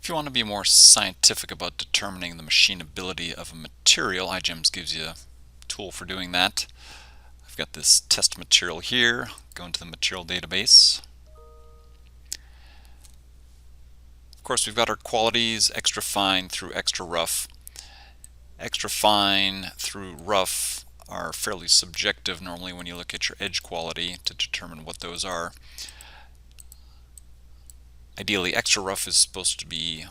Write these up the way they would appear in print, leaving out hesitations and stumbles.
If you want to be more scientific about determining the machinability of a material, IGEMS gives you a tool for doing that. I've got this test material here. Go into the Material Database. Of course, we've got our qualities, extra fine through extra rough. Extra fine through rough are fairly subjective normally when you look at your edge quality to determine what those are. Ideally, extra rough is supposed to be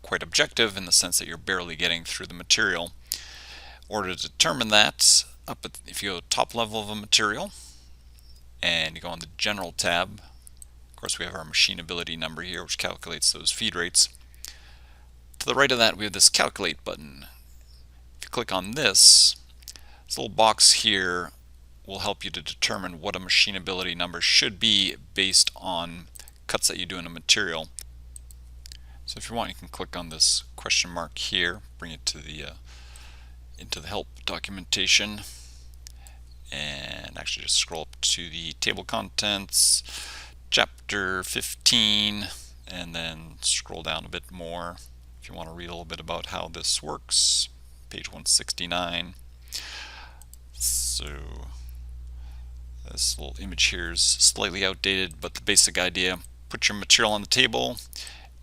quite objective in the sense that you're barely getting through the material. In order to determine that, if you go top level of a material and you go on the General tab, of course we have our Machineability number here which calculates those feed rates. To the right of that we have this Calculate button. If you click on this little box here will help you to determine what a machinability number should be based on cuts that you do in a material. So if you want, you can click on this question mark here, bring it to the into the help documentation, and actually just scroll up to the table contents, chapter 15, and then scroll down a bit more if you want to read a little bit about how this works. Page 169. So this little image here is slightly outdated, but the basic idea: put your material on the table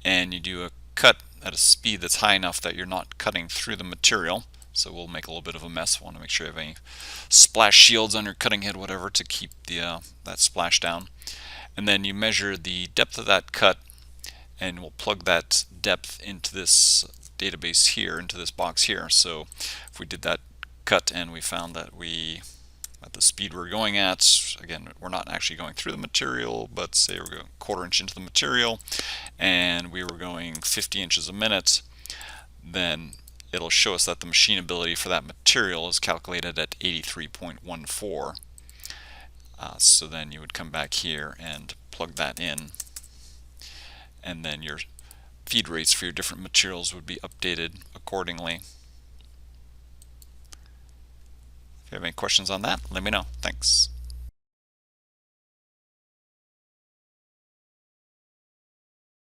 and you do a cut at a speed that's high enough that you're not cutting through the material. So we'll make a little bit of a mess. Want to make sure you have any splash shields on your cutting head, whatever, to keep the that splash down. And then you measure the depth of that cut, and we'll plug that depth into this database here, into this box here. So if we did that cut and we found that at the speed we're going at, again, we're not actually going through the material, but say we're going a 1/4 inch into the material and we were going 50 inches a minute, then it'll show us that the machinability for that material is calculated at 83.14. So then you would come back here and plug that in, and then your feed rates for your different materials would be updated accordingly. If you have any questions on that, let me know. Thanks.